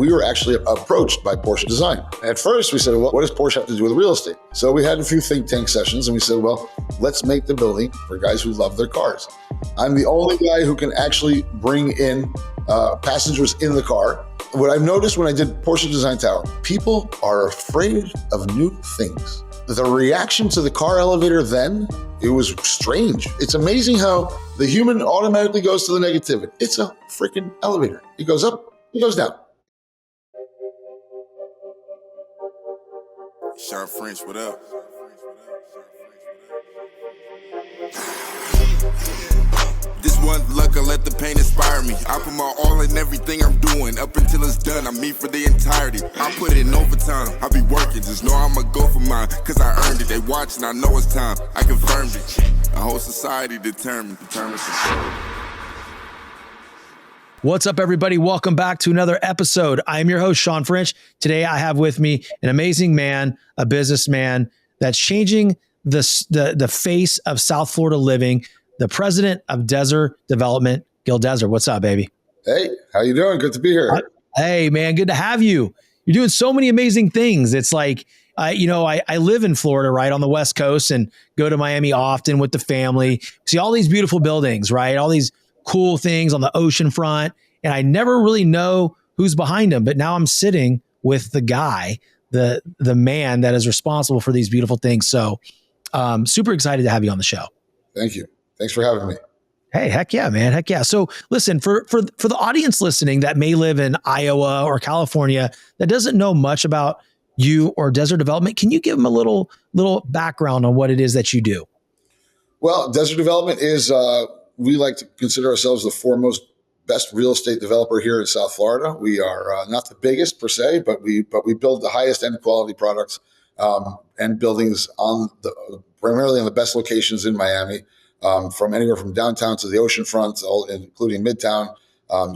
we were actually approached by Porsche Design. At first, we said, well, what does Porsche have to do with real estate? So we had a few think tank sessions and we said, well, let's make the building for guys who love their cars. I'm the only guy who can actually bring in passengers in the car. What I've noticed when I did Porsche Design Tower, people are afraid of new things. The reaction to the car elevator then, it was strange. It's amazing how the human automatically goes to the negativity. It's a freaking elevator. It goes up, it goes down. Shawn French, what up? This one luck, I let the pain inspire me. I put my all in everything I'm doing. Up until it's done, I'm me for the entirety. I put it in overtime, I be working. Just know I'ma go for mine, cause I earned it. They watching, I know it's time, I confirmed it. A whole society determined success. What's up, everybody? Welcome back to another episode. I am your host, Shawn French. Today, I have with me an amazing man, a businessman that's changing the face of South Florida living, the president of Dezer Development, Gil Dezer. What's up, baby? Hey, how you doing? Good to be here. Hey, man, good to have you. You're doing so many amazing things. It's like, I live in Florida, right, on the West Coast, and go to Miami often with the family. See all these beautiful buildings, right? All these cool things on the ocean front. And I never really know who's behind them. But now I'm sitting with the guy, the man that is responsible for these beautiful things. So super excited to have you on the show. Thank you. Thanks for having me. Hey, heck yeah, man. Heck yeah. So listen, for the audience listening that may live in Iowa or California that doesn't know much about you or Dezer Development, can you give them a little background on what it is that you do? Well, Dezer Development is, we like to consider ourselves the foremost best real estate developer here in South Florida. We are not the biggest per se, but we build the highest end quality products and buildings primarily on the best locations in Miami. From anywhere from downtown to the ocean front, including Midtown,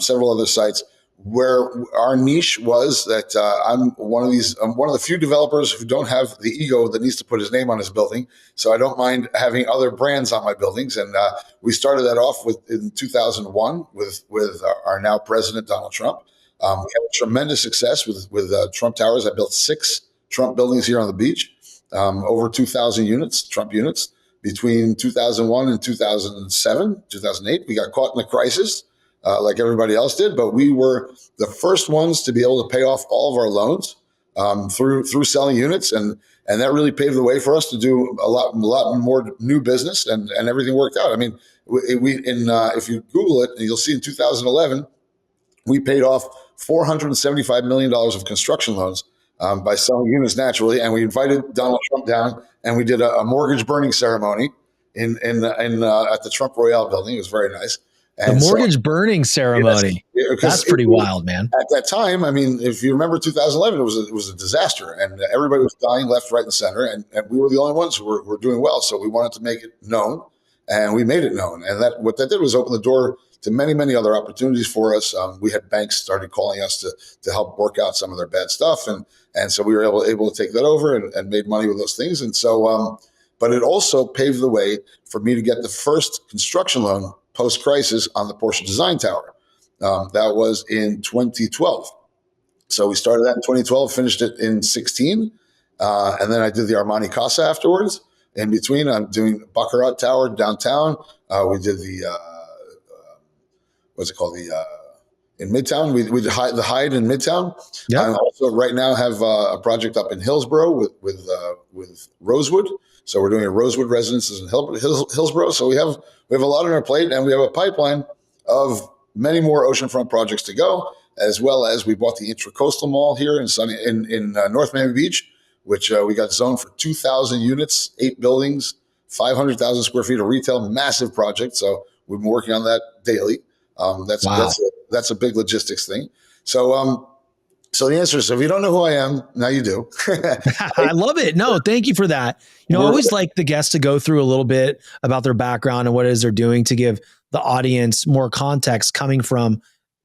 several other sites. Where our niche was that I'm one of the few developers who don't have the ego that needs to put his name on his building. So I don't mind having other brands on my buildings. And we started that off in 2001 with our now president, Donald Trump. We had tremendous success with Trump Towers. I built 6 Trump buildings here on the beach, over 2,000 units, Trump units. Between 2001 and 2007, 2008, we got caught in a crisis like everybody else did, but we were the first ones to be able to pay off all of our loans through selling units, and that really paved the way for us to do a lot more new business, and everything worked out. I mean, if you Google it, you'll see in 2011 we paid off $475 million of construction loans by selling units naturally, and we invited Donald Trump down, and we did a mortgage burning ceremony at the Trump Royale building. It was very nice. And the mortgage burning ceremony. Yes, that's pretty wild, man. At that time, I mean, if you remember 2011, it was a disaster, and everybody was dying left, right, and center, and we were the only ones who were doing well. So we wanted to make it known, and we made it known. And what that did was open the door to many, many other opportunities for us. We had banks started calling us to help work out some of their bad stuff, and so we were able to take that over and made money with those things. And so, but it also paved the way for me to get the first construction loan post-crisis on the Porsche Design Tower. That was in 2012. So we started that in 2012, finished it in 16, and then I did the Armani Casa afterwards. In between, I'm doing Baccarat Tower downtown. We did the what's it called? In Midtown, we did the Hyde in Midtown. Yeah. I also right now have a project up in Hillsborough with Rosewood. So we're doing a Rosewood Residences in Hillsborough. So we have a lot on our plate, and we have a pipeline of many more oceanfront projects to go, as well as we bought the Intracoastal Mall here in North Miami Beach, which we got zoned for 2,000 units, 8 buildings, 500,000 square feet of retail, massive project. So we've been working on that daily. That's a big logistics thing. So the answer is, if you don't know who I am, now you do. I love it. No, thank you for that. I always like the guests to go through a little bit about their background and what it is they're doing to give the audience more context coming from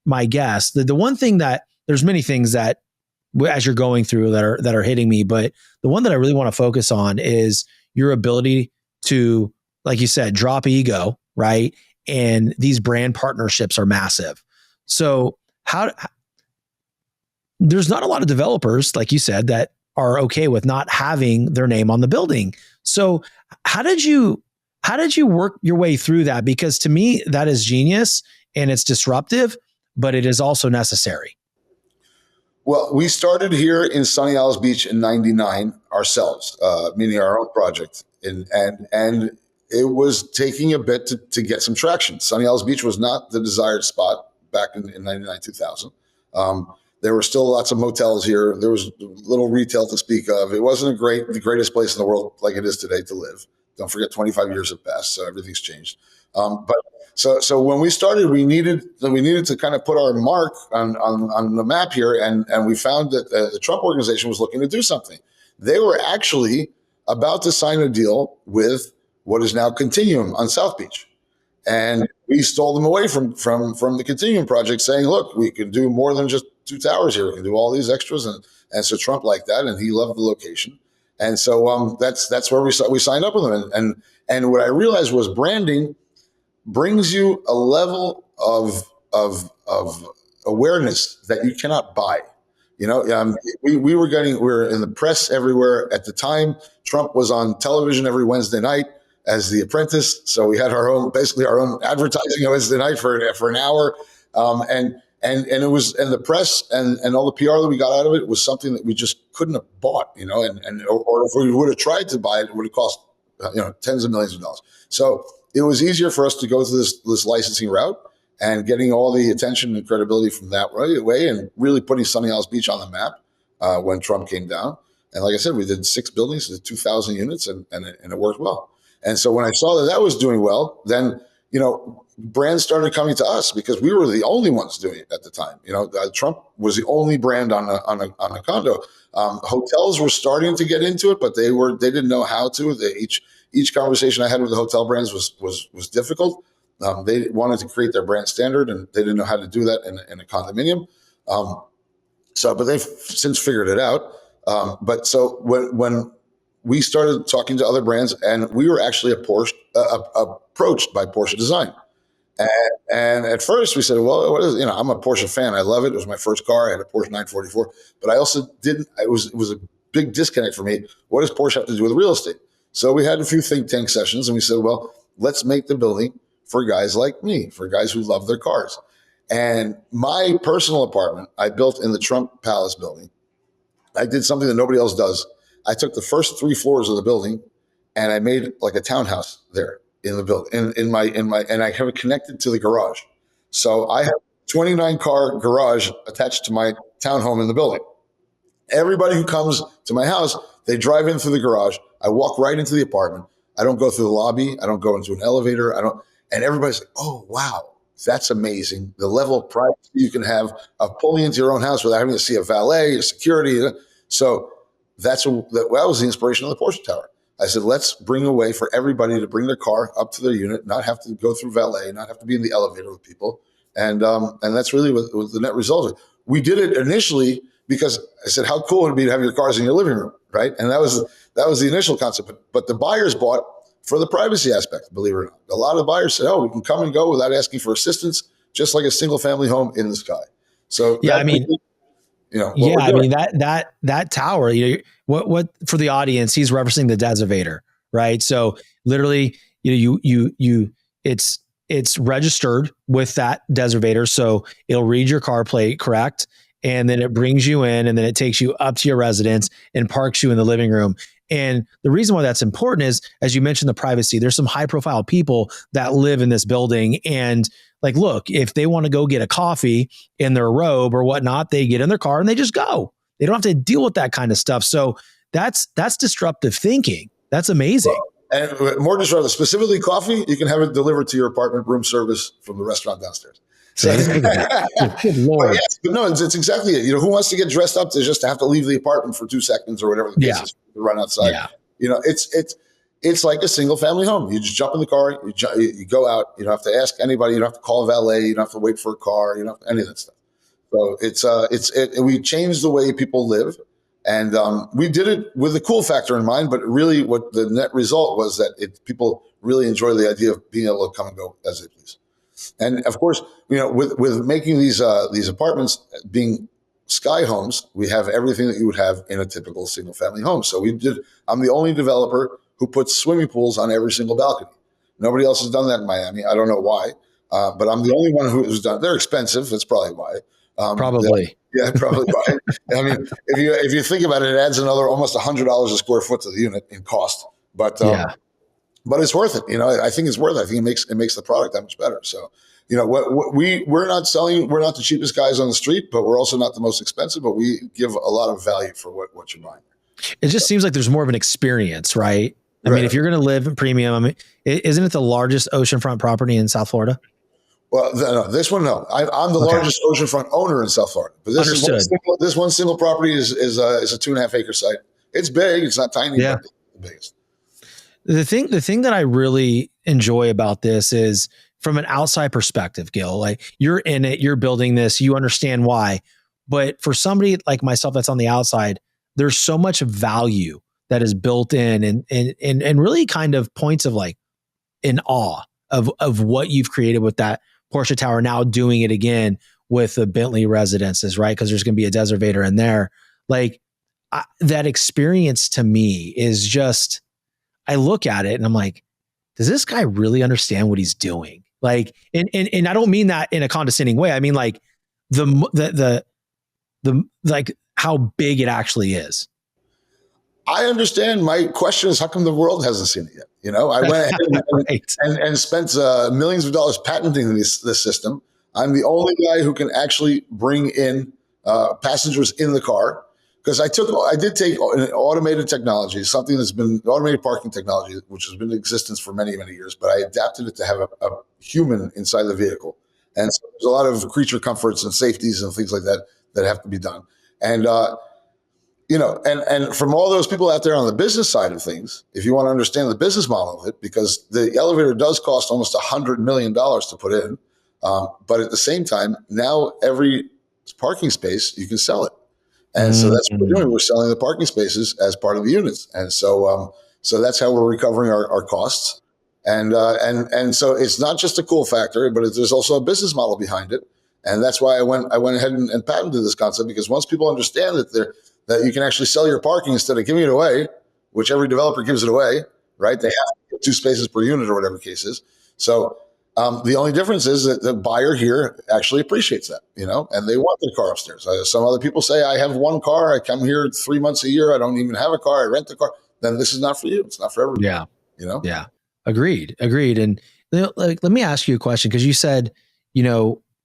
my guests. The one thing that there's many things that as you're going through that are hitting me, but the one that I really want to focus on is your ability to, like you said, drop ego, right? And these brand partnerships are massive. So there's not a lot of developers, like you said, that are okay with not having their name on the building. So how did you work your way through that? Because to me, that is genius and it's disruptive, but it is also necessary. Well, we started here in Sunny Isles Beach in '99 ourselves, meaning our own project, and it was taking a bit to get some traction. Sunny Isles Beach was not the desired spot back in '99, 2000. There were still lots of motels here. There was little retail to speak of. It wasn't the greatest place in the world like it is today to live. Don't forget, 25 years have passed, so everything's changed. But so when we started, we needed to kind of put our mark on the map here, and we found that the Trump organization was looking to do something. They were actually about to sign a deal with what is now Continuum on South Beach, and we stole them away from the Continuum project, saying, "Look, we can do more than just 2 towers here. We can do all these extras." And so Trump liked that, and he loved the location, and so that's where we signed up with them. And what I realized was branding brings you a level of awareness that you cannot buy. We were in the press everywhere at the time. Trump was on television every Wednesday night as The Apprentice, so we had our own advertising on Wednesday night for an hour, and it was, and the press and all the PR that we got out of it was something that we just couldn't have bought, or if we would have tried to buy it, it would have cost tens of millions of dollars. So it was easier for us to go through this licensing route and getting all the attention and credibility from that way, and really putting Sunny Isles Beach on the map when Trump came down. And like I said, we did 6 buildings, 2,000 units, and it worked well. And so when I saw that was doing well, then brands started coming to us because we were the only ones doing it at the time. Trump was the only brand on a condo. Hotels were starting to get into it, but they didn't know how to. Each conversation I had with the hotel brands was difficult. They wanted to create their brand standard, and they didn't know how to do that in a condominium. But they've since figured it out. But so when we started talking to other brands, and we were actually approached by Porsche Design. And at first we said, well, what is it? I'm a Porsche fan. I love it. It was my first car. I had a Porsche 944, but I also didn't, it was a big disconnect for me. What does Porsche have to do with real estate? So we had a few think tank sessions, and we said, well, let's make the building for guys like me, for guys who love their cars. And my personal apartment, I built in the Trump Palace building. I did something that nobody else does. I took the first 3 floors of the building and I made like a townhouse there in the building, in my, and I have it connected to the garage. So I have a 29 car garage attached to my townhome in the building. Everybody who comes to my house, they drive in through the garage. I walk right into the apartment. I don't go through the lobby. I don't go into an elevator. And everybody's like, oh, wow, that's amazing. The level of privacy you can have of pulling into your own house without having to see a valet or security. So that was the inspiration of the Porsche Tower. I said, let's bring a way for everybody to bring their car up to their unit, not have to go through valet, not have to be in the elevator with people. And that's really what the net result. We did it initially because I said, how cool would it be to have your cars in your living room, right? And that was the initial concept. But the buyers bought for the privacy aspect, believe it or not. A lot of buyers said, oh, we can come and go without asking for assistance, just like a single family home in the sky. So yeah, that tower, what for the audience, he's referencing the Deservator, right? So literally, it's registered with that Deservator, so it'll read your car plate, correct? And then it brings you in, and then it takes you up to your residence and parks you in the living room. And the reason why that's important is, as you mentioned, the privacy. There's some high profile people that live in this building, and like, look, if they want to go get a coffee in their robe or whatnot, they get in their car and they just go. They don't have to deal with that kind of stuff. So that's disruptive thinking. That's amazing. And more disruptive, specifically coffee, you can have it delivered to your apartment, room service from the restaurant downstairs. So, good Lord. It's exactly it. Who wants to get dressed up to just have to leave the apartment for 2 seconds or whatever the case is to run outside? Yeah. It's like a single family home. You just jump in the car, you go out. You don't have to ask anybody. You don't have to call a valet. You don't have to wait for a car. You don't have to, any of that stuff. So we changed the way people live, and we did it with the cool factor in mind. But really, what the net result was that people really enjoy the idea of being able to come and go as they please. And of course, with making these apartments being Sky Homes, we have everything that you would have in a typical single family home. So I'm the only developer who puts swimming pools on every single balcony. Nobody else has done that in Miami. I don't know why, but I'm the only one who's done. They're expensive. That's probably why. Probably. Yeah, probably why. I mean, if you think about it, it adds another almost $100 a square foot to the unit in cost. But but it's worth it. I think it's worth it. I think it makes the product that much better. So, we're not the cheapest guys on the street, but we're also not the most expensive, but we give a lot of value for what you're buying. It just seems like there's more of an experience, right? I mean, if you're going to live in premium, I mean, isn't it the largest oceanfront property in South Florida? Well, no, this one, no. I'm the largest oceanfront owner in South Florida. But this one single property is a 2.5 acre site. It's big. It's not tiny, but it's the biggest. The thing that I really enjoy about this is from an outside perspective, Gil, like you're in it, you're building this, you understand why. But for somebody like myself that's on the outside, there's so much value that is built in and really kind of points of like in awe of what you've created with that Porsche Tower, now doing it again with the Bentley Residences, right? Because there's going to be a Deservator in there. Like that experience to me is just, I look at it and I'm like, does this guy really understand what he's doing? Like, and I don't mean that in a condescending way. I mean like the like how big it actually is. I understand. My question is, how come the world hasn't seen it yet? I went ahead and spent millions of dollars patenting this system. I'm the only guy who can actually bring in passengers in the car, because I did take an automated technology, something that's been automated parking technology, which has been in existence for many, many years, but I adapted it to have a human inside the vehicle. And so there's a lot of creature comforts and safeties and things like that have to be done. And, and from all those people out there on the business side of things, if you want to understand the business model of it, because the elevator does cost almost $100 million to put in. But at the same time, now every parking space, you can sell it. And so that's what we're doing. We're selling the parking spaces as part of the units. And so that's how we're recovering our costs. And so it's not just a cool factor, but there's also a business model behind it. And that's why I went ahead and patented this concept, because once people understand that you can actually sell your parking instead of giving it away, which every developer gives it away, right? They have to get 2 spaces per unit or whatever the case is. So the only difference is that the buyer here actually appreciates that, and they want their car upstairs. Some other people say, I have one car. I come here 3 months a year. I don't even have a car. I rent a car. Then this is not for you. It's not for everybody. Yeah. Yeah. Agreed. And let me ask you a question, because you said,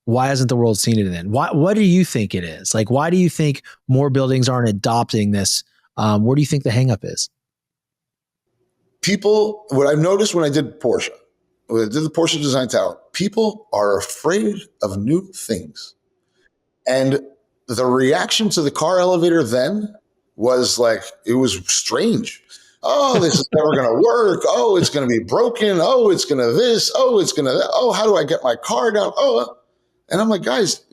why hasn't the world seen it then? What do you think it is? Like, why do you think more buildings aren't adopting this? Where do you think the hangup is? People, what I've noticed when I did Porsche, when I did the Porsche Design Tower, people are afraid of new things. And the reaction to the car elevator then was like, it was strange. Oh, this is never going to work. Oh, it's going to be broken. Oh, it's going to this. Oh, it's going to that. Oh, how do I get my car down? Oh, and I'm like, guys,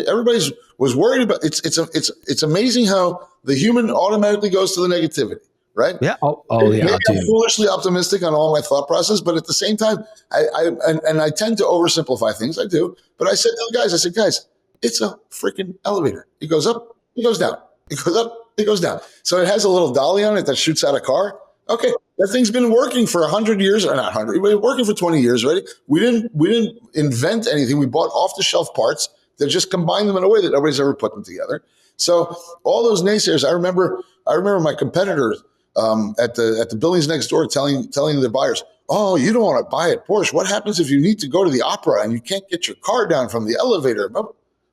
everybody's was worried about it's amazing how the human automatically goes to the negativity, right? Yeah. Maybe I'm foolishly optimistic on all my thought process, but at the same time, I tend to oversimplify things. I do, but I said to the guys, it's a freaking elevator. It goes up, it goes down, it goes up, it goes down. So it has a little dolly on it that shoots out a car. Okay, that thing's been working for 100 years, or not 100, it's been working for 20 years already. We didn't invent anything. We bought off the shelf parts that just combined them in a way that nobody's ever put them together. So all those naysayers, I remember my competitors at the buildings next door telling the buyers, oh, you don't want to buy at Porsche. What happens if you need to go to the opera and you can't get your car down from the elevator?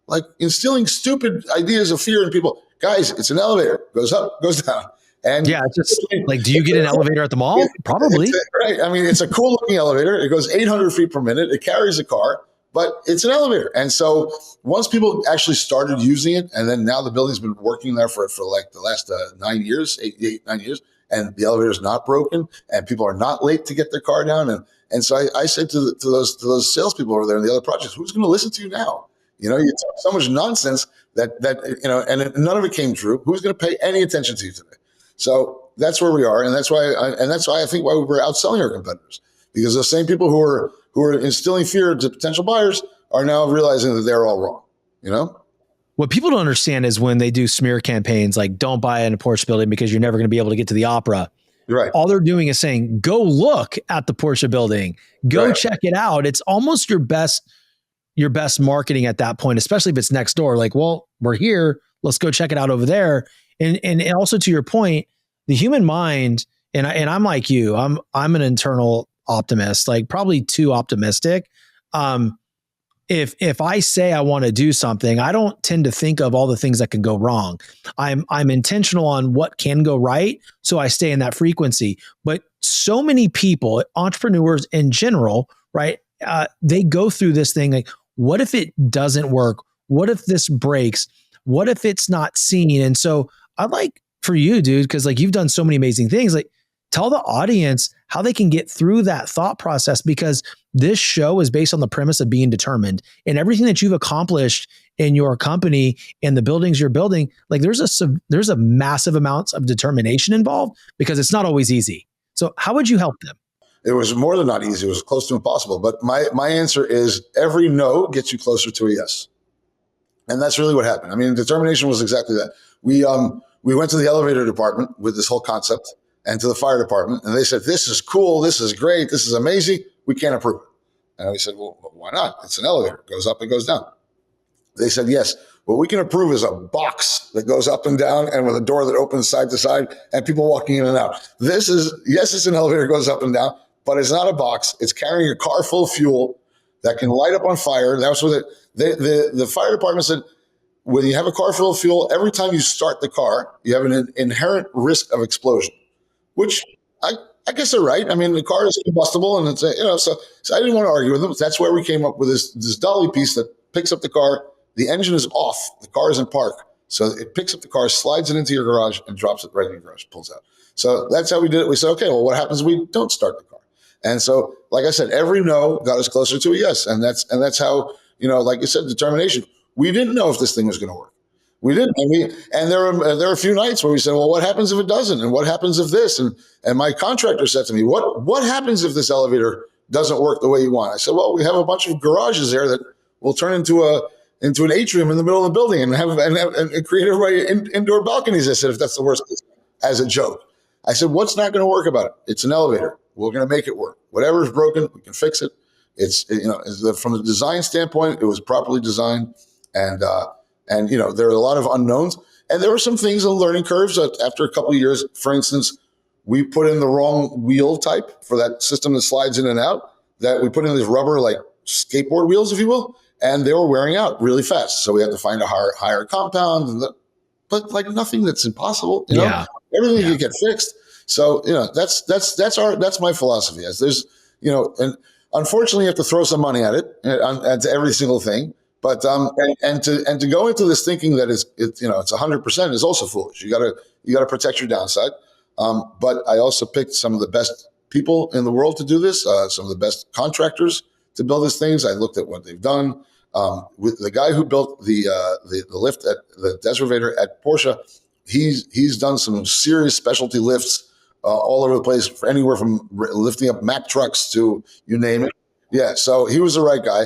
Like instilling stupid ideas of fear in people. Guys, it's an elevator. Goes up, goes down. And yeah, it's just like, do you get an elevator at the mall? Probably. Right. I mean, it's a cool looking elevator. It goes 800 feet per minute. It carries a car, but it's an elevator. And so once people actually started using it, and then now the building's been working there for like the last 9 years, 9 years, and the elevator is not broken, and people are not late to get their car down. And so I said to those salespeople over there in the other projects, who's going to listen to you now? You talk so much nonsense that and none of it came true. Who's going to pay any attention to you today? So that's where we are, and that's why I think why we're outselling our competitors, because the same people who are instilling fear to potential buyers are now realizing that they're all wrong. What people don't understand is when they do smear campaigns, like don't buy in a Porsche building because you're never going to be able to get to the opera. Right. All they're doing is saying, go look at the Porsche building, go Right. check it out. It's almost your best marketing at that point, especially if it's next door. Like, well, we're here. Let's go check it out over there. And also to your point, the human mind, and I'm like you, I'm an internal optimist, like probably too optimistic. If I say I want to do something, I don't tend to think of all the things that can go wrong. I'm intentional on what can go right, so I stay in that frequency. But so many people, entrepreneurs in general, right? They go through this thing like, what if it doesn't work? What if this breaks? What if it's not seen? And so I'd like for you, dude, because like you've done so many amazing things, like tell the audience how they can get through that thought process, because this show is based on the premise of being determined, and everything that you've accomplished in your company and the buildings you're building, like there's a massive amounts of determination involved, because it's not always easy. So how would you help them? It was more than not easy. It was close to impossible. But my answer is every no gets you closer to a yes. And that's really what happened. I mean, determination was exactly that. We went to the elevator department with this whole concept, and to the fire department, and they said, this is cool, this is great, this is amazing, we can't approve it. And we said, well, why not? It's an elevator, it goes up and goes down. They said, yes, what we can approve is a box that goes up and down and with a door that opens side to side and people walking in and out. Yes, it's an elevator, goes up and down, but it's not a box. It's carrying a car full of fuel that can light up on fire. That's what the fire department said. When you have a car full of fuel, every time you start the car, you have an inherent risk of explosion, which I guess they're right. I mean, the car is combustible, and it's so I didn't want to argue with them. That's where we came up with this dolly piece that picks up the car. The engine is off. The car is in park, so it picks up the car, slides it into your garage, and drops it right in your garage. Pulls out. So that's how we did it. We said, okay, well, what happens if we don't start the car? And so, like I said, every no got us closer to a yes, and that's how, like you said, determination. We didn't know if this thing was going to work. We didn't. And there are a few nights where we said, well, what happens if it doesn't? And what happens if this? And my contractor said to me, what happens if this elevator doesn't work the way you want? I said, well, we have a bunch of garages there that will turn into an atrium in the middle of the building and create everybody indoor balconies. I said, if that's the worst case, as a joke. I said, what's not going to work about it? It's an elevator. We're going to make it work. Whatever is broken, we can fix it. From the design standpoint, it was properly designed. And there are a lot of unknowns, and there were some things on learning curves that after a couple of years. For instance, we put in the wrong wheel type for that system that slides in and out. That we put in these rubber, like skateboard wheels, if you will, and they were wearing out really fast. So we had to find a higher compound. But like nothing that's impossible. Everything can get fixed. So that's my philosophy. As there's and unfortunately, you have to throw some money at it, at every single thing. But and to go into this thinking that it's 100% is also foolish. You gotta protect your downside. But I also picked some of the best people in the world to do this. Some of the best contractors to build these things. I looked at what they've done. With the guy who built the lift at the Dezer at Porsche, he's done some serious specialty lifts all over the place, for anywhere from lifting up Mack trucks to you name it. Yeah, so he was the right guy.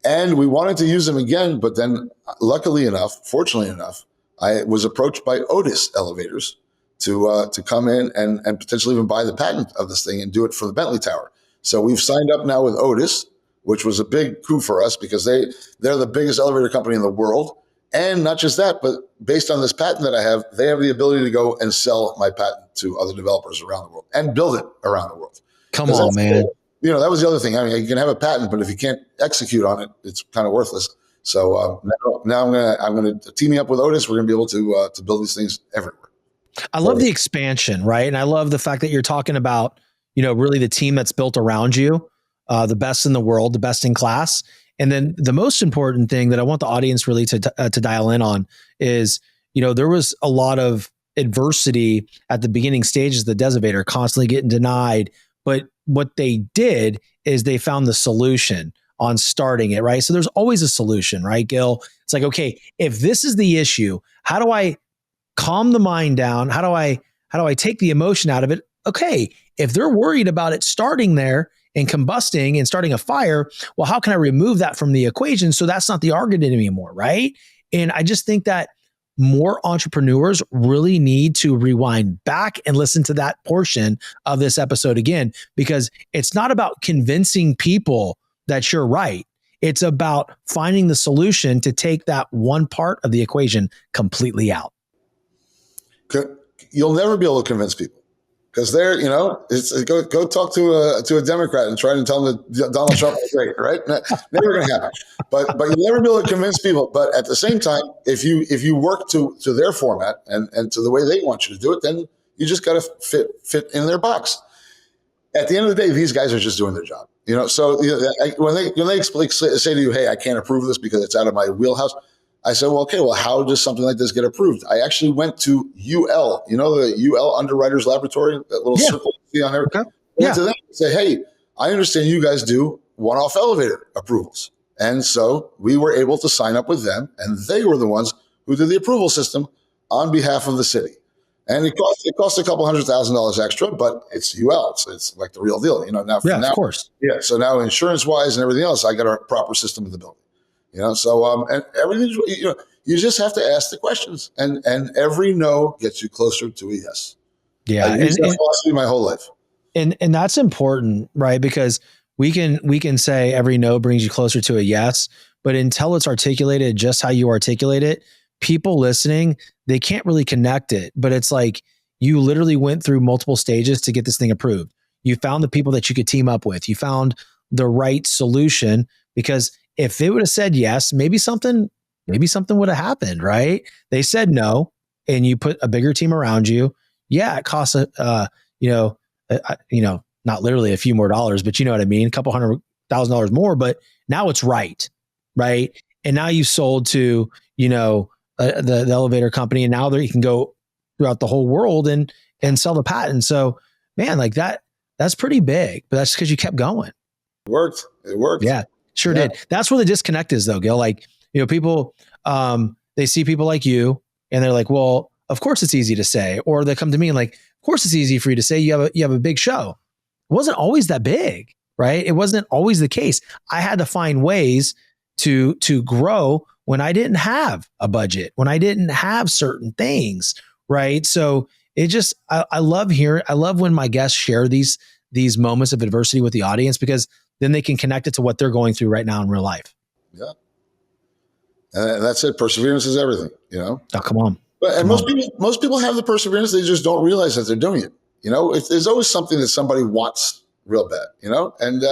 And we wanted to use them again, but then fortunately enough, I was approached by Otis Elevators to come in and potentially even buy the patent of this thing and do it for the Bentley Tower. So we've signed up now with Otis, which was a big coup for us because they're the biggest elevator company in the world. And not just that, but based on this patent that I have, they have the ability to go and sell my patent to other developers around the world and build it around the world. Come on, man. That was the other thing. I mean, you can have a patent, but if you can't execute on it, it's kind of worthless. So now I'm gonna teaming up with Otis. We're gonna be able to build these things everywhere. I love the expansion, right? And I love the fact that you're talking about, really the team that's built around you, the best in the world, the best in class. And then the most important thing that I want the audience really to dial in on is, there was a lot of adversity at the beginning stages of the Dezer, constantly getting denied. But what they did is they found the solution on starting it, right? So there's always a solution, right, Gil? It's like, okay, if this is the issue, how do I calm the mind down? How do I take the emotion out of it? Okay, if they're worried about it starting there and combusting and starting a fire, well, how can I remove that from the equation so that's not the argument anymore, right? And I just think that more entrepreneurs really need to rewind back and listen to that portion of this episode again, because it's not about convincing people that you're right. It's about finding the solution to take that one part of the equation completely out. You'll never be able to convince people. Because they're, go talk to a Democrat and try to tell them that Donald Trump is great, right? Never going to happen. But you'll never be able to convince people. But at the same time, if you work to their format and to the way they want you to do it, then you just got to fit in their box. At the end of the day, these guys are just doing their job. So when they say to you, "Hey, I can't approve this because it's out of my wheelhouse," I said, well, okay, how does something like this get approved? I actually went to UL, the UL Underwriters Laboratory, that little circle you see on there. Okay. Went to them and say, hey, I understand you guys do one-off elevator approvals. And so we were able to sign up with them, and they were the ones who did the approval system on behalf of the city. And it cost a couple $100,000 extra, but it's UL. It's like the real deal, now. Of course. Yeah. So now insurance-wise and everything else, I got a proper system in the building. And everything, you just have to ask the questions, and every no gets you closer to a yes. Yeah. I used that philosophy my whole life. And that's important, right? Because we can say every no brings you closer to a yes, but until it's articulated just how you articulate it, people listening, they can't really connect it. But it's like you literally went through multiple stages to get this thing approved. You found the people that you could team up with. You found the right solution, because if they would have said yes, maybe something would have happened, right? They said no, and you put a bigger team around you. Yeah, it costs not literally a few more dollars, but you know what I mean, a couple $100,000 more. But now it's right? And now you sold to the elevator company, and now you can go throughout the whole world and sell the patent. So man, like that's pretty big, but that's because you kept going. It worked. Yeah. Sure did. That's where the disconnect is, though, Gil. Like, people, they see people like you, and they're like, "Well, of course it's easy to say," or they come to me and like, "Of course it's easy for you to say. You have a big show." It wasn't always that big, right? It wasn't always the case. I had to find ways to grow when I didn't have a budget, when I didn't have certain things, right? So it just, I love when my guests share these moments of adversity with the audience, because then they can connect it to what they're going through right now in real life. Yeah. And that's it. Perseverance is everything, Oh, come on. Most people have the perseverance. They just don't realize that they're doing it. There's always something that somebody wants real bad, and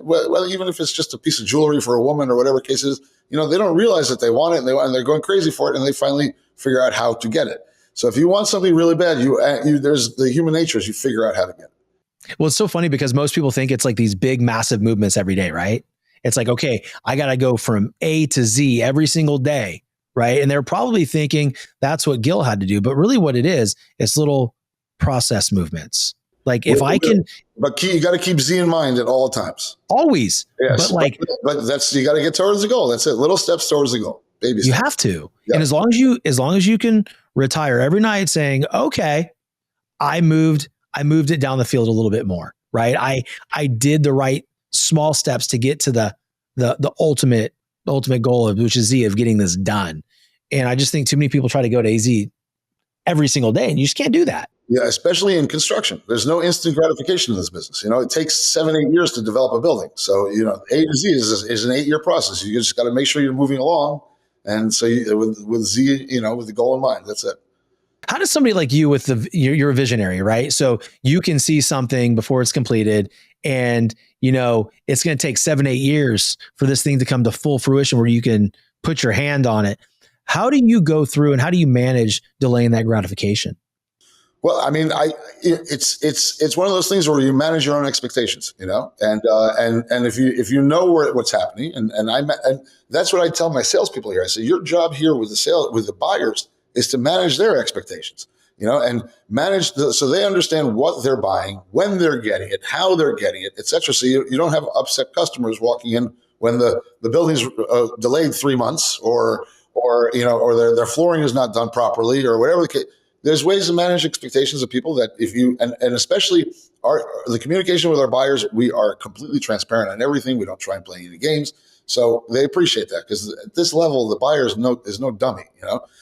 well, even if it's just a piece of jewelry for a woman or whatever case is, they don't realize that they want it, and they're going crazy for it, and they finally figure out how to get it. So if you want something really bad, there's the human nature is you figure out how to get it. Well, it's so funny because most people think it's like these big, massive movements every day, right? It's like, okay, I got to go from A to Z every single day, right? And they're probably thinking that's what Gil had to do. But really what it is, it's little process movements. Like if I can... But you got to keep Z in mind at all times. Always. Yes. But that's, you got to get towards the goal. That's it. Little steps towards the goal. Baby steps. You have to. Yeah. And as long as you can retire every night saying, okay, I moved it down the field a little bit more, right? I did the right small steps to get to the ultimate goal of, which is Z, of getting this done. And I just think too many people try to go to AZ every single day, and you just can't do that. Yeah, especially in construction. There's no instant gratification in this business. It takes 7-8 years to develop a building. So, A to Z is an 8-year process. You just got to make sure you're moving along. And so with Z, with the goal in mind, that's it. How does somebody like you you're a visionary, right? So you can see something before it's completed, and it's going to take 7-8 years for this thing to come to full fruition where you can put your hand on it. How do you go through and how do you manage delaying that gratification? Well, I mean, it's one of those things where you manage your own expectations, and if you know what's happening, and that's what I tell my salespeople here. I say your job here with the buyers is to manage their expectations, and manage so they understand what they're buying, when they're getting it, how they're getting it, et cetera. So you don't have upset customers walking in when the building's delayed 3 months or their flooring is not done properly or whatever the case. There's ways to manage expectations of people that if you, and especially the communication with our buyers, we are completely transparent on everything. We don't try and play any games. So they appreciate that, because at this level, the buyer is no dummy,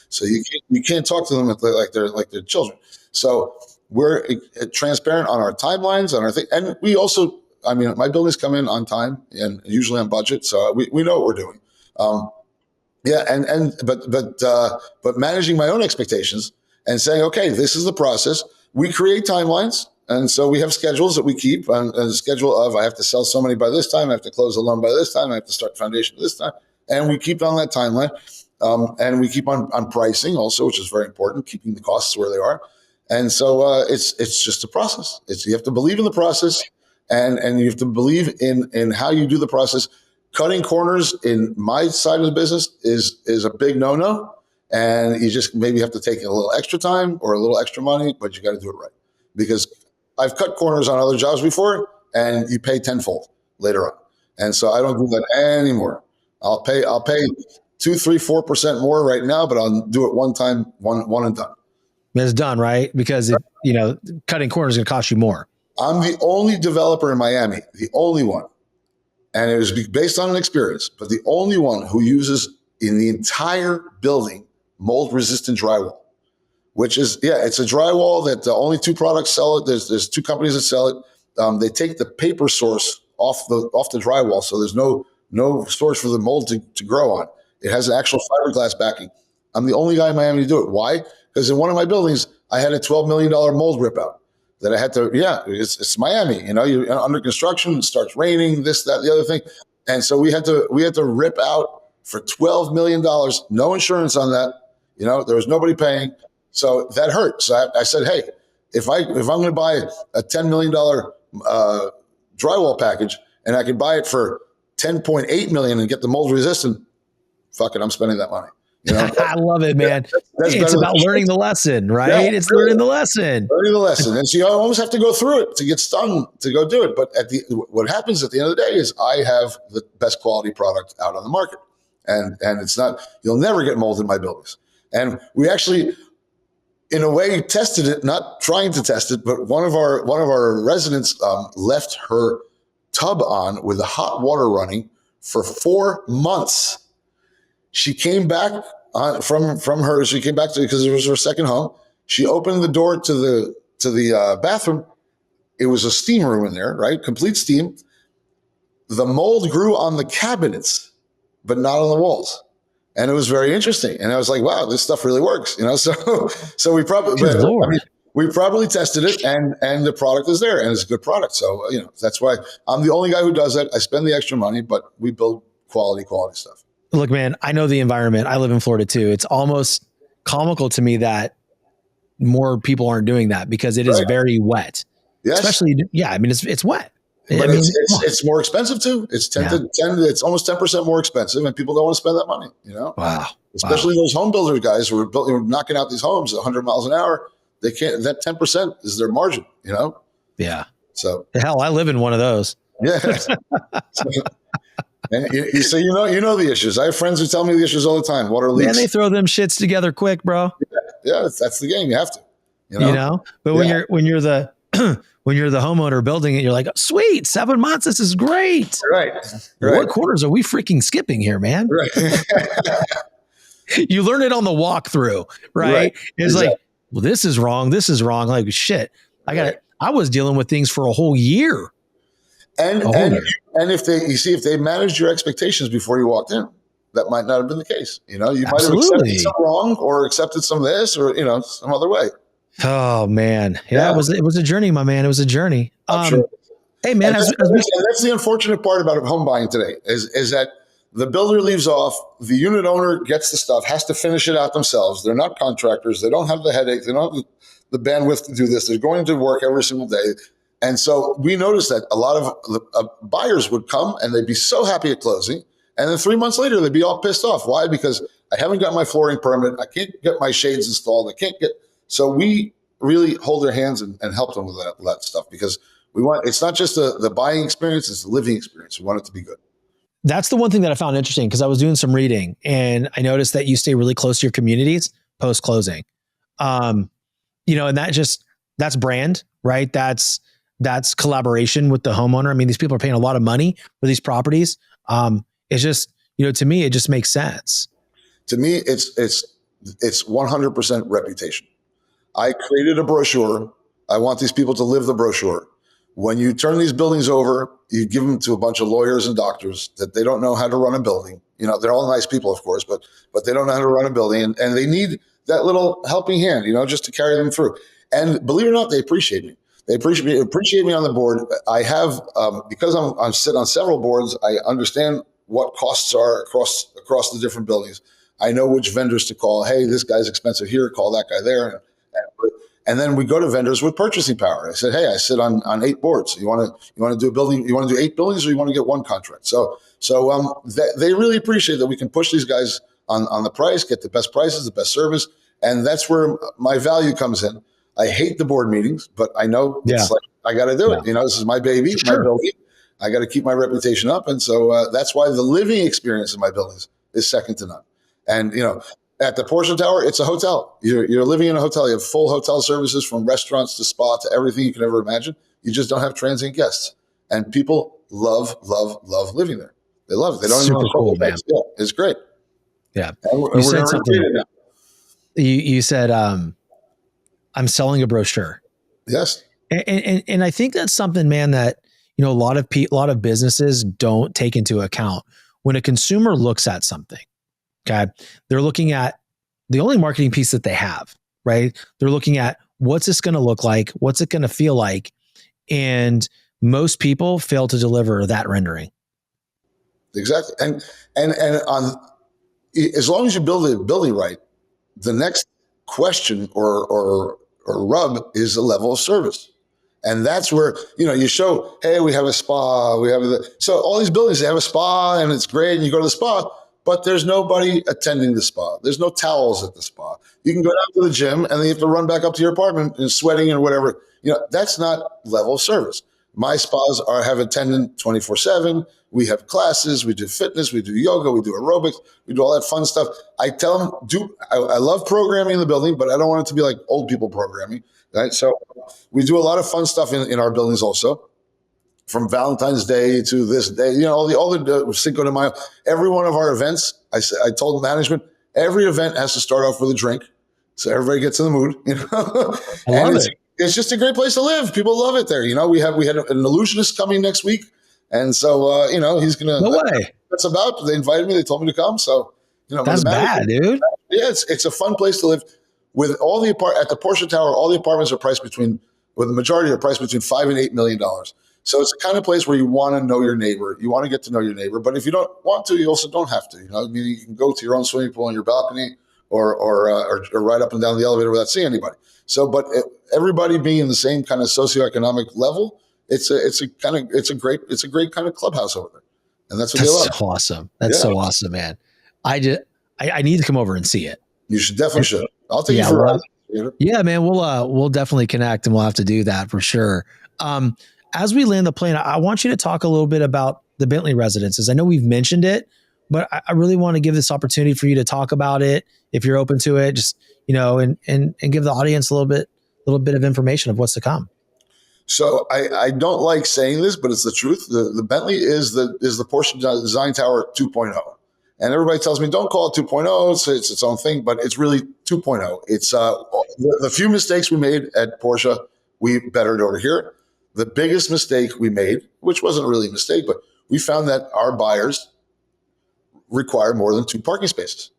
So you can't talk to them like they're children. So we're transparent on our timelines, on our thing, and we also, I mean, my buildings come in on time and usually on budget, so we know what we're doing. Yeah, but managing my own expectations and saying, okay, this is the process. We create timelines, and so we have schedules that we keep. And a schedule of, I have to sell so many by this time, I have to close the loan by this time, I have to start foundation this time, and we keep on that timeline. And we keep on pricing also, which is very important, keeping the costs where they are. And so it's just a process. You have to believe in the process, and you have to believe in how you do the process. Cutting corners in my side of the business is a big no-no, and you just maybe have to take a little extra time or a little extra money, but you got to do it right, because I've cut corners on other jobs before, and you pay tenfold later on. And so I don't do that anymore. I'll pay 2, 3, 4% more right now, but I'll do it one time, one and done. It's done, right? Because cutting corners is going to cost you more. I'm the only developer in Miami, the only one. And it was based on an experience, but the only one who uses in the entire building mold resistant drywall, which is, it's a drywall that only 2 products sell it. There's 2 companies that sell it. They take the paper source off the drywall, so there's no source for the mold to grow on. It has an actual fiberglass backing. I'm the only guy in Miami to do it. Why? Because in one of my buildings, I had a $12 million mold rip out that I had to, it's Miami, you're under construction, it starts raining, this, that, the other thing. And so we had to rip out for $12 million, no insurance on that. There was nobody paying. So that hurt. So I said, hey, if I'm going to buy a $10 million drywall package and I can buy it for $10.8 million and get the mold resistant, fuck it, I'm spending that money. I love it, man. It's about learning the lesson, right? Yeah, it's learning the lesson. Learning the lesson. And so you almost have to go through it to get stung to go do it. But what happens at the end of the day is I have the best quality product out on the market. And it's not, you'll never get mold in my buildings. And we actually, in a way, tested it, not trying to test it, but one of our residents left her tub on with the hot water running for 4 months. She came back she came back because it was her second home. She opened the door to the bathroom. It was a steam room in there, right? Complete steam. The mold grew on the cabinets, but not on the walls. And it was very interesting. And I was like, wow, this stuff really works, So we probably tested it, and the product is there, and it's a good product. So, that's why I'm the only guy who does that. I spend the extra money, but we build quality stuff. Look, man, I know the environment. I live in Florida too. It's almost comical to me that more people aren't doing that, because it is very wet. Yes. Especially, it's wet. But it's more expensive too. It's it's almost 10% more expensive, and people don't want to spend that money, Wow. Especially those home builder guys who are knocking out these homes at 100 miles an hour. They can't, that 10% is their margin, Yeah. So hell, I live in one of those. Yeah. And so you know the issues. I have friends who tell me the issues all the time. Water leaks. And they throw them shits together quick, bro. Yeah, that's the game. You have to. But when you're the homeowner building it, you're like, sweet, 7 months. This is great. Right. What corners are we freaking skipping here, man? Right. You learn it on the walkthrough, right? It's like, well, this is wrong. This is wrong. Like, shit. I was dealing with things for a whole year. And if they managed your expectations before you walked in, that might not have been the case. You might have accepted some wrong, or accepted some of this, or some other way. Oh man, it was a journey, my man. It was a journey. Sure. Hey man, that's the unfortunate part about home buying today is that the builder leaves off, the unit owner gets the stuff, has to finish it out themselves. They're not contractors. They don't have the headache. They don't have the bandwidth to do this. They're going to work every single day. And so we noticed that a lot of buyers would come and they'd be so happy at closing. And then 3 months later, they'd be all pissed off. Why? Because I haven't got my flooring permit. I can't get my shades installed. So we really hold their hands and help them with that stuff, because it's not just the buying experience, it's the living experience. We want it to be good. That's the one thing that I found interesting, because I was doing some reading and I noticed that you stay really close to your communities post-closing. And that's brand, right? That's collaboration with the homeowner. I mean, these people are paying a lot of money for these properties. it's just, to me, it just makes sense. To me, it's 100% reputation. I created a brochure. I want these people to live the brochure. When you turn these buildings over, you give them to a bunch of lawyers and doctors that they don't know how to run a building. They're all nice people, of course, but they don't know how to run a building, and they need that little helping hand, just to carry them through. And believe it or not, they appreciate me. They appreciate me on the board. I have, because I'm sit on several boards, I understand what costs are across the different buildings. I know which vendors to call. Hey, this guy's expensive here. Call that guy there. And then we go to vendors with purchasing power. I said, hey, I sit on 8 boards. You want to do a building? You want to do 8 buildings, or you want to get one contract? So they really appreciate that we can push these guys on the price, get the best prices, the best service, and that's where my value comes in. I hate the board meetings, but I know it's like I got to do it. This is my baby, my building. I got to keep my reputation up, and so that's why the living experience in my buildings is second to none. And at the Porsche Tower, it's a hotel. You're living in a hotel. You have full hotel services, from restaurants to spa to everything you can ever imagine. You just don't have transient guests. And people love living there. They love it. They don't Super even cool, man. Yeah, it's great. Yeah. You said something. You said, I'm selling a brochure. Yes. And I think that's something, man, that, a lot of businesses don't take into account. When a consumer looks at something, okay, they're looking at the only marketing piece that they have, right? They're looking at, what's this going to look like? What's it going to feel like? And most people fail to deliver that rendering. Exactly. And as long as you build the building right, the next question or rub is the level of service. And that's where, you show, hey, we have a spa, so all these buildings, they have a spa and it's great. And you go to the spa, but there's nobody attending the spa. There's no towels at the spa. You can go down to the gym and then you have to run back up to your apartment and sweating and whatever. That's not level of service. My spas have attendant 24/7. We have classes, we do fitness, we do yoga, we do aerobics, we do all that fun stuff. I tell them, I love programming in the building, but I don't want it to be like old people programming, right? So we do a lot of fun stuff in our buildings also, from Valentine's Day to this day, all the Cinco de Mayo. Every one of our events, I told management, every event has to start off with a drink, so everybody gets in the mood. I love it. It's just a great place to live. People love it there. We had an illusionist coming next week. And so, he's going to. No way. That's about. They invited me. They told me to come. So, that's bad, dude. Yeah, it's a fun place to live. With all at the Porsche Tower, all the apartments are priced the majority are priced between $5 and $8 million. So it's the kind of place where you want to know your neighbor. You want to get to know your neighbor. But if you don't want to, you also don't have to. You can go to your own swimming pool on your balcony or ride up and down the elevator without seeing anybody. So, but everybody being in the same kind of socioeconomic level, it's a great kind of clubhouse over there, and that's what they love. So awesome. That's so awesome, man. I need to come over and see it. You should. I'll take you for a ride. Yeah, man. We'll definitely connect, and we'll have to do that for sure. As we land the plane, I want you to talk a little bit about the Bentley Residences. I know we've mentioned it, but I really want to give this opportunity for you to talk about it, if you're open to it. Just and give the audience a little bit of information of what's to come. So I don't like saying this, but it's the truth. The Bentley is the Porsche Design Tower 2.0. And everybody tells me, don't call it 2.0. It's its own thing, but it's really 2.0. It's the few mistakes we made at Porsche, we bettered over here. The biggest mistake we made, which wasn't really a mistake, but we found that our buyers require more than 2 parking spaces.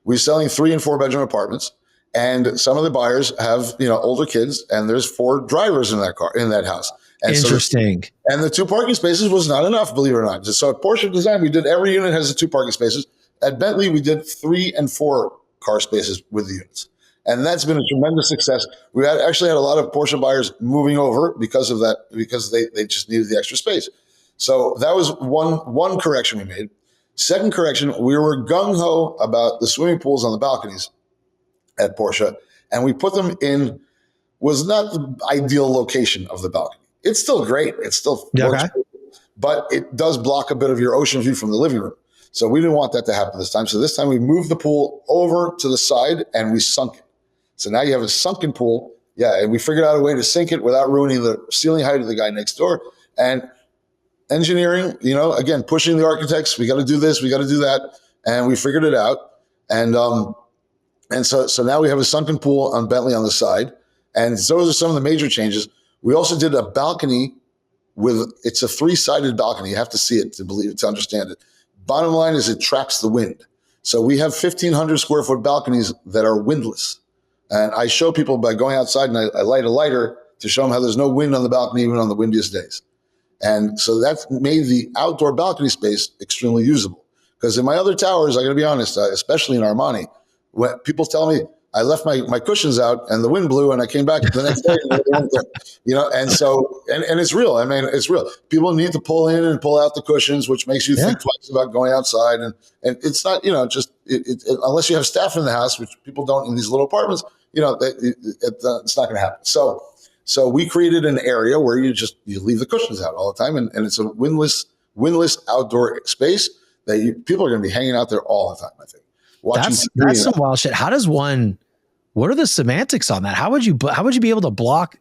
We're selling 3 and 4 bedroom apartments. And some of the buyers have, older kids, and there's 4 drivers in that house. And interesting. And the 2 parking spaces was not enough, believe it or not. So at Porsche Design, we did every unit has the 2 parking spaces. At Bentley, we did 3 and 4 car spaces with the units. And that's been a tremendous success. We actually had a lot of Porsche buyers moving over because of that, because they just needed the extra space. So that was one correction we made. Second correction, we were gung-ho about the swimming pools on the balconies at Porsche, and we put them in was not the ideal location of the balcony. It's still great. It still works, but it does block a bit of your ocean view from the living room. So we didn't want that to happen this time. So this time we moved the pool over to the side and we sunk it. So now you have a sunken pool. Yeah, and we figured out a way to sink it without ruining the ceiling height of the guy next door. And engineering, again, pushing the architects. We got to do this, we got to do that, and we figured it out. And so now we have a sunken pool on Bentley on the side, and those are some of the major changes. We also did a balcony it's a 3-sided balcony. You have to see it to understand it. Bottom line is it traps the wind. So we have 1,500 square foot balconies that are windless. And I show people by going outside and I light a lighter to show them how there's no wind on the balcony, even on the windiest days. And so that made the outdoor balcony space extremely usable. Because in my other towers, I got to be honest, especially in Armani, when people tell me I left my cushions out and the wind blew and I came back the next day, and they weren't there, and so, and it's real. I mean, it's real. People need to pull in and pull out the cushions, which makes you think twice about going outside. And it's not, unless you have staff in the house, which people don't in these little apartments, it's not going to happen. So we created an area where you leave the cushions out all the time. And it's a windless outdoor space that people are going to be hanging out there all the time, I think. That's some wild shit. What are the semantics on that? How would you be able to block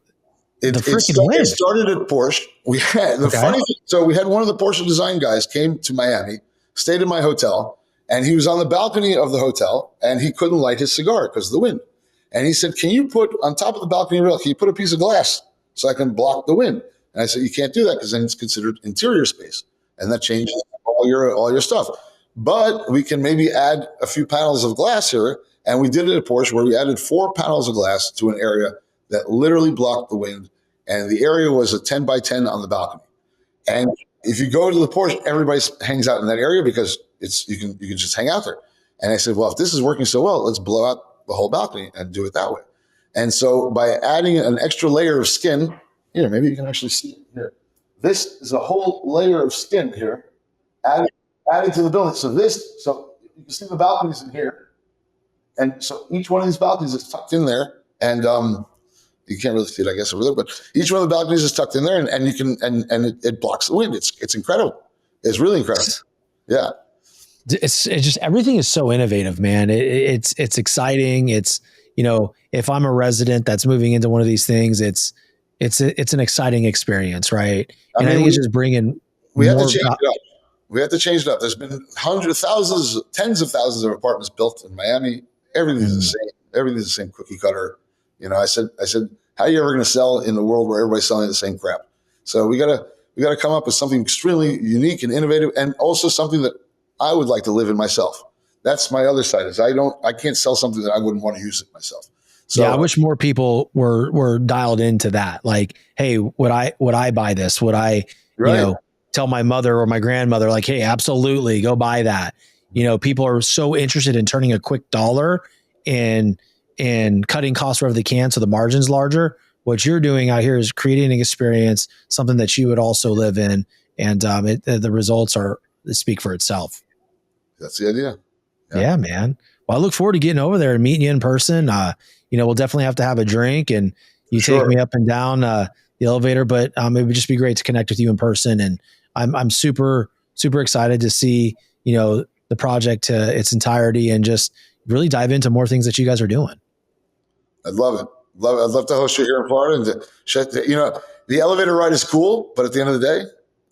the freaking wind? It started at Porsche. We had we had one of the Porsche design guys came to Miami, stayed in my hotel, and he was on the balcony of the hotel and he couldn't light his cigar because of the wind. And he said, can you put on top of the balcony rail, can you put a piece of glass so I can block the wind? And I said, you can't do that because then it's considered interior space. And that changes all your stuff. But we can maybe add a few panels of glass here. And we did it at Porsche where we added 4 panels of glass to an area that literally blocked the wind. And the area was a 10 by 10 on the balcony. And if you go to the Porsche, everybody hangs out in that area because you can just hang out there. And I said, well, if this is working so well, let's blow out the whole balcony and do it that way. And so by adding an extra layer of skin, here, maybe you can actually see it here. This is a whole layer of skin here added to the building. So you can see the balconies in here. And so each one of these balconies is tucked in there. And you can't really see it, I guess, over there, but each one of the balconies is tucked in there and you can, and it blocks the wind. It's incredible. It's really incredible. Yeah. It's just, everything is so innovative, man. It's exciting. It's, if I'm a resident that's moving into one of these things, it's an exciting experience. Right. And I think it's just bringing, we have to change it up. We have to change it up. There's been hundreds, thousands, tens of thousands of apartments built in Miami. Everything's the same. Everything's the same cookie cutter. I said, how are you ever going to sell in a world where everybody's selling the same crap? So we gotta come up with something extremely unique and innovative, and also something that I would like to live in myself. That's my other side. Is I can't sell something that I wouldn't want to use it myself. So yeah, I wish more people were dialed into that. Like, hey, would I buy this? Would I, tell my mother or my grandmother, like, hey, absolutely, go buy that. People are so interested in turning a quick dollar and cutting costs wherever they can so the margin's larger. What you're doing out here is creating an experience, something that you would also live in, and the results speak for itself. That's the idea. Yeah, man. Well, I look forward to getting over there and meeting you in person. We'll definitely have to have a drink, and you take me up and down the elevator. But it would just be great to connect with you in person. And I'm super, super excited to see the project to its entirety and just really dive into more things that you guys are doing. I'd love it. I'd love to host you here in Florida and the elevator ride is cool, but at the end of the day,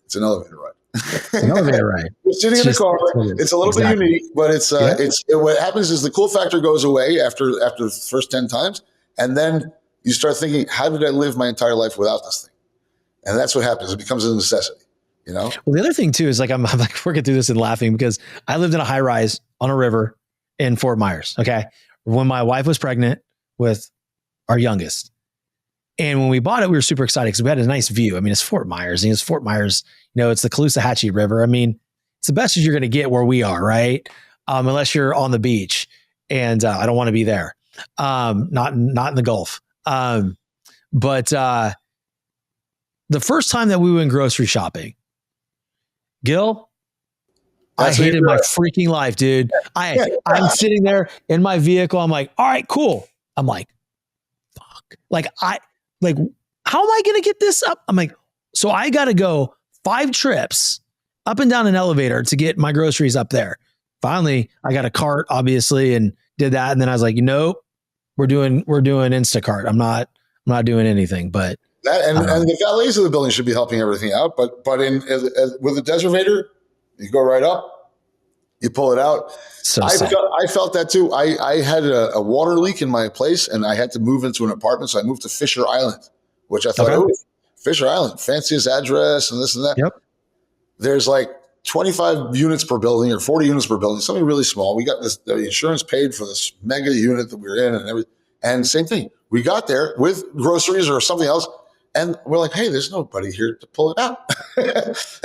it's an elevator ride. It's an elevator ride. You're sitting in the car. It's a little bit unique, but what happens is the cool factor goes away after the first 10 times. And then you start thinking, how did I live my entire life without this thing? And that's what happens. It becomes a necessity. Well, the other thing too is I'm like working through this and laughing because I lived in a high rise on a river in Fort Myers. Okay. When my wife was pregnant with our youngest. And when we bought it, we were super excited because we had a nice view. I mean, it's Fort Myers. And it's Fort Myers, it's the Caloosahatchee River. I mean, it's the best you're going to get where we are, right? Unless you're on the beach. And I don't want to be there. Not in the Gulf. But the first time that we went grocery shopping, Gil, I hated my freaking life, dude. I'm sitting there in my vehicle. I'm like, all right, cool. I'm like, fuck. How am I going to get this up? I'm like, so I got to go 5 trips up and down an elevator to get my groceries up there. Finally, I got a cart, obviously, and did that. And then I was like, nope, we're doing Instacart. I'm not doing anything, but That and the valets of the building should be helping everything out. But with the Deservator, you go right up, you pull it out. So I felt that too. I had a water leak in my place, and I had to move into an apartment, so I moved to Fisher Island, which I thought, oh, Fisher Island, fanciest address, and this and that. Yep. There's like 25 units per building or 40 units per building, something really small. We got the insurance paid for this mega unit that we were in and everything. And same thing. We got there with groceries or something else. And we're like, hey, there's nobody here to pull it out.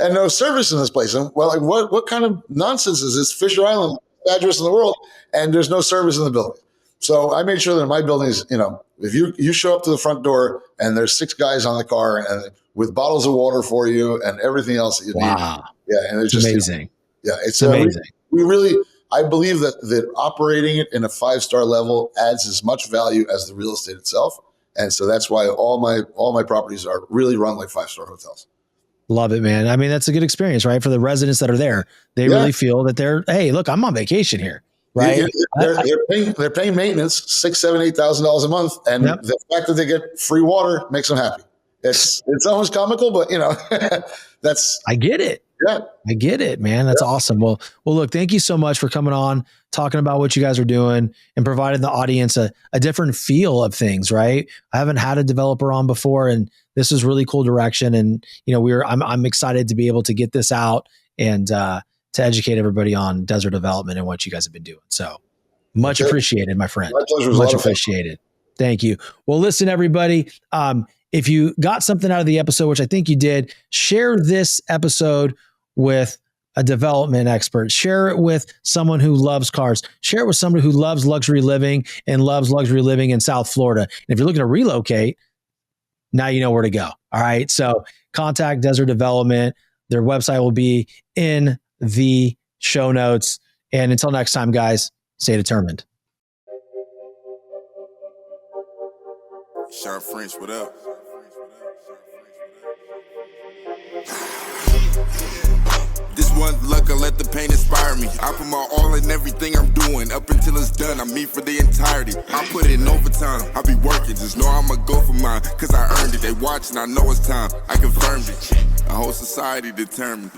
And no service in this place. And we're like, what kind of nonsense is this? Fisher Island, address in the world, and there's no service in the building. So I made sure that in my buildings, if you show up to the front door and there's 6 guys on the car and with bottles of water for you and everything else that you need. Yeah. And it's just amazing. It's amazing. We really, I believe that operating it in a 5-star level adds as much value as the real estate itself. And so that's why all my properties are really run like 5-star hotels. Love it, man. I mean, that's a good experience, right? For the residents that are there, they really feel that hey, look, I'm on vacation here, right? They're paying maintenance $6,000, $7,000, $8,000 a month, and the fact that they get free water makes them happy. It's almost comical, but I get it. Yeah, I get it, man. That's awesome. Well, look, thank you so much for coming on, talking about what you guys are doing and providing the audience a different feel of things, right? I haven't had a developer on before, and this is really cool direction. And, I'm excited to be able to get this out and to educate everybody on desert development and what you guys have been doing. So much appreciated, my friend. My pleasure. Much appreciated. Thank you. Well, listen, everybody, if you got something out of the episode, which I think you did, share this episode with a development expert. Share it with someone who loves cars. Share it with somebody who loves luxury living and loves luxury living in South Florida. And if you're looking to relocate, now you know where to go. All right. So contact Desert Development. Their website will be in the show notes. And until next time, guys, stay determined. Shawn French, what up? This one luck, I let the pain inspire me. I put my all in everything I'm doing. Up until it's done, I'm me for the entirety. I put in overtime, I be working. Just know I'ma go for mine, cause I earned it. They watching, I know it's time, I confirmed it. A whole society determined.